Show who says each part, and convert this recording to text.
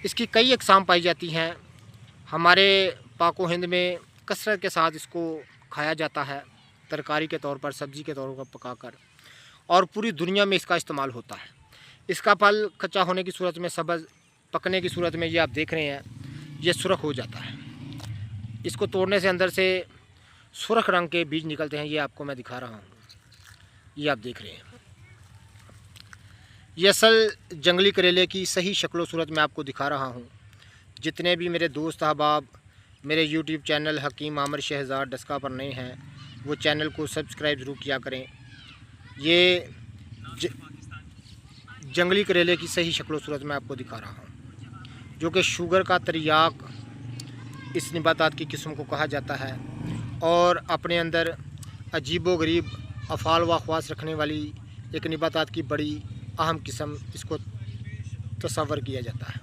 Speaker 1: इसकी कई अक़साम पाई जाती हैं। हमारे पाक व हिंद में कसरत के साथ इसको खाया जाता है, तरकारी के तौर पर, सब्ज़ी के तौर पर पकाकर, और पूरी दुनिया में इसका इस्तेमाल होता है। इसका फल कच्चा होने की सूरत में सब्ज़, पकने की सूरत में ये आप देख रहे हैं, ये सुर्ख हो जाता है। इसको तोड़ने से अंदर से सुर्ख रंग के बीज निकलते हैं। ये आपको मैं दिखा रहा हूँ, ये आप देख रहे हैं। ये असल जंगली करेले की सही शक्ल व सूरत मैं आपको दिखा रहा हूँ। जितने भी मेरे दोस्त अहबाब मेरे यूट्यूब चैनल हकीम आमिर शहज़ाद डस्का पर नए हैं, वो चैनल को सब्सक्राइब ज़रूर किया करें। ये जंगली करेले की सही शक्ल व सूरत मैं आपको दिखा रहा हूँ, जो कि शुगर का तरियाक इस नबातात की किस्म को कहा जाता है, और अपने अंदर अजीबो गरीब अफ़ाल व ख़वास रखने वाली एक नबातात की बड़ी अहम किस्म इसको तस्वर किया जाता है।